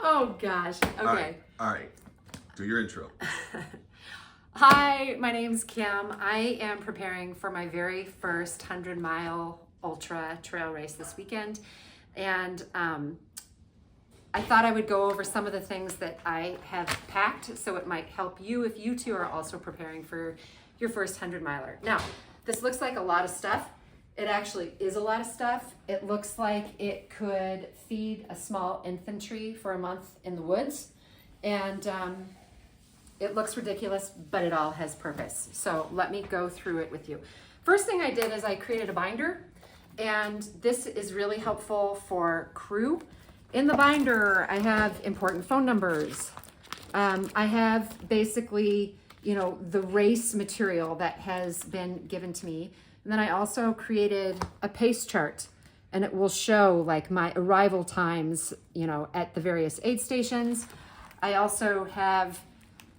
Oh gosh. Okay. All right. Do your intro. Hi, my name's Kim. I am preparing for my very first 100-mile ultra trail race this weekend. And I thought I would go over some of the things that I have packed so it might help you if you too are also preparing for your first 100-miler. Now, this looks like a lot of stuff. It actually is a lot of stuff. It looks like it could feed a small infantry for a month in the woods. And it looks ridiculous, but it all has purpose. So let me go through it with you. First thing I did is I created a binder, and this is really helpful for crew. In the binder, I have important phone numbers. I have basically, the race material that has been given to me. And then I also created a pace chart, and it will show like my arrival times, at the various aid stations. I also have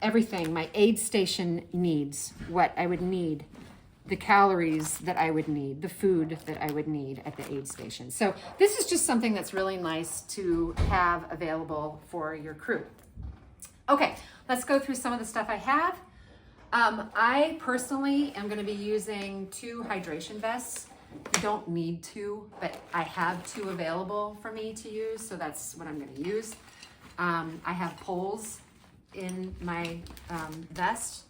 everything my aid station needs, what I would need, the calories that I would need, the food that I would need at the aid station. So this is just something that's really nice to have available for your crew. Okay, let's go through some of the stuff I have. I personally am going to be using 2 hydration vests. You don't need 2, but I have 2 available for me to use, so that's what I'm going to use. I have poles in my vest.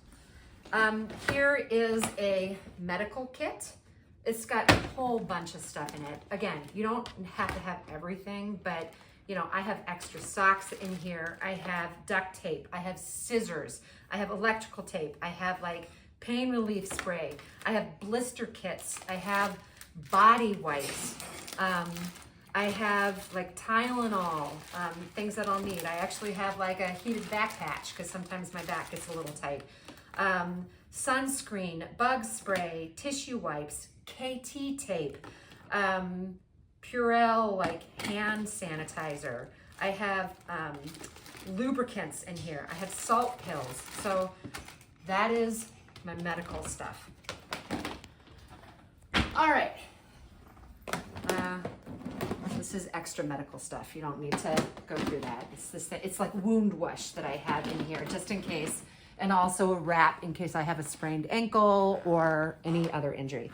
Here is a medical kit. It's got a whole bunch of stuff in it. Again, you don't have to have everything, but I have extra socks in here. I have duct tape. I have scissors. I have electrical tape. I have like pain relief spray. I have blister kits. I have body wipes. I have like Tylenol, things that I'll need. I actually have like a heated back patch because sometimes my back gets a little tight. Sunscreen, bug spray, tissue wipes, KT tape, Purell like hand sanitizer. I have lubricants in here. I have salt pills. So that is my medical stuff. All right. This is extra medical stuff. You don't need to go through that. It's like wound wash that I have in here just in case, and also a wrap in case I have a sprained ankle or any other injury.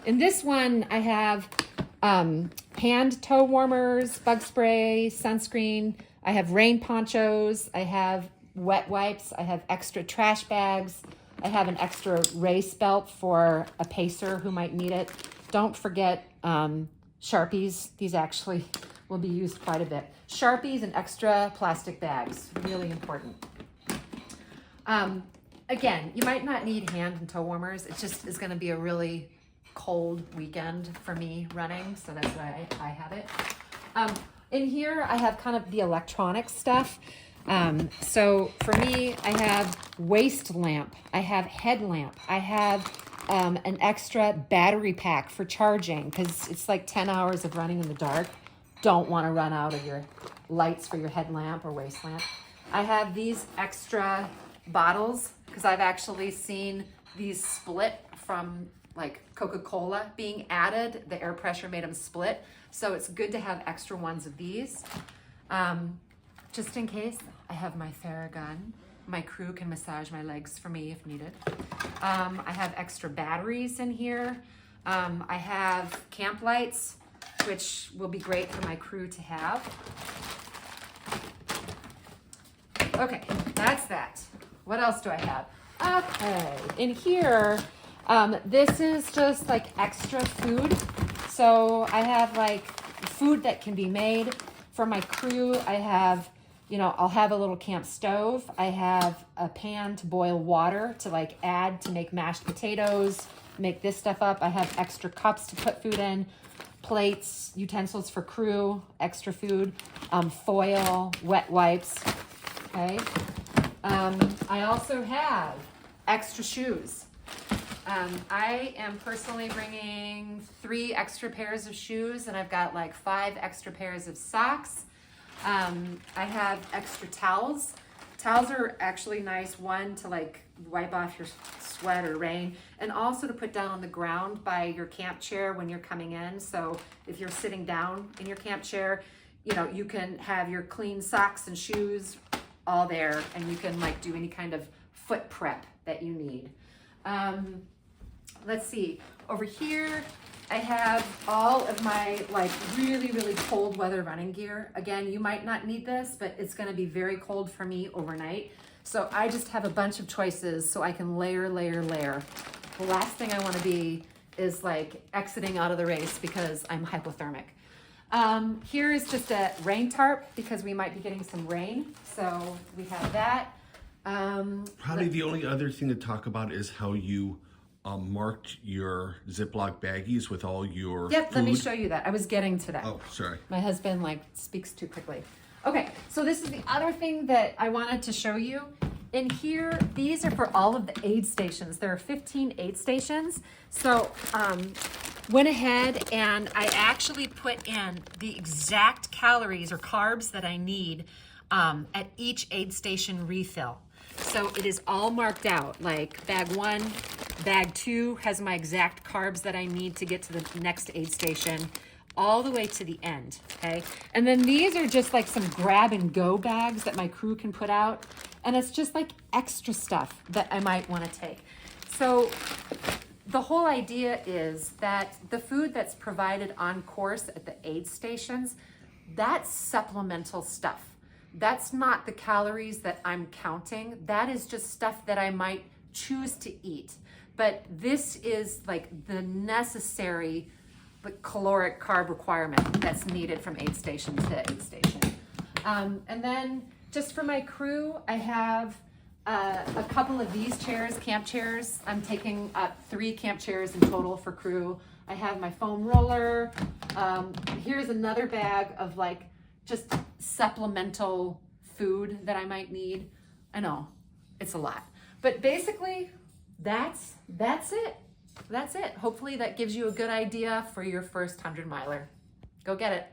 In this one, I have hand toe warmers, bug spray, sunscreen. I have rain ponchos. I have wet wipes. I have extra trash bags. I have an extra race belt for a pacer who might need it. Don't forget Sharpies. These actually will be used quite a bit. Sharpies and extra plastic bags, really important. Again, you might not need hand and toe warmers. It just is going to be a really cold weekend for me running, so that's why I have it. In here, I have kind of the electronic stuff. So for me, I have waist lamp, I have headlamp, I have an extra battery pack for charging because it's like 10 hours of running in the dark. Don't want to run out of your lights for your headlamp or waist lamp. I have these extra bottles because I've actually seen these split from like Coca-Cola being added. The air pressure made them split. So it's good to have extra ones of these. Just in case, I have my Theragun. My crew can massage my legs for me if needed. I have extra batteries in here. I have camp lights, which will be great for my crew to have. Okay, that's that. What else do I have? Okay, in here, this is just like extra food. So I have like food that can be made for my crew. I have, I'll have a little camp stove. I have a pan to boil water to like add to make mashed potatoes, make this stuff up. I have extra cups to put food in, plates, utensils for crew, extra food, foil, wet wipes, okay? I also have extra shoes. I am personally bringing 3 extra pairs of shoes, and I've got like 5 extra pairs of socks. I have extra towels. Towels are actually nice, one to like wipe off your sweat or rain, and also to put down on the ground by your camp chair when you're coming in. So if you're sitting down in your camp chair, you know, you can have your clean socks and shoes all there, and you can like do any kind of foot prep that you need. Let's see, over here, I have all of my like really, really cold weather running gear. Again, you might not need this, but it's gonna be very cold for me overnight. So I just have a bunch of choices so I can layer. The last thing I wanna be is like exiting out of the race because I'm hypothermic. Here is just a rain tarp because we might be getting some rain. So we have that. Probably the only other thing to talk about is how you marked your Ziploc baggies with all your Yep, food. let me show you that. I was getting to that. Oh, sorry. My husband like speaks too quickly. Okay, so this is the other thing that I wanted to show you. In here, these are for all of the aid stations. There are 15 aid stations. So went ahead and I actually put in the exact calories or carbs that I need at each aid station refill. So it is all marked out, like bag 1, bag 2 has my exact carbs that I need to get to the next aid station, all the way to the end, okay? And then these are just like some grab and go bags that my crew can put out, and it's just like extra stuff that I might wanna take. So the whole idea is that the food that's provided on course at the aid stations, that's supplemental stuff. That's not the calories that I'm counting. That is just stuff that I might choose to eat. But this is like the necessary caloric carb requirement that's needed from aid station to aid station. And then just for my crew, I have a couple of these chairs, camp chairs. I'm taking up 3 camp chairs in total for crew. I have my foam roller. Here's another bag of like just supplemental food that I might need. I know, it's a lot. But basically, that's it. That's it. Hopefully that gives you a good idea for your first 100 miler. Go get it.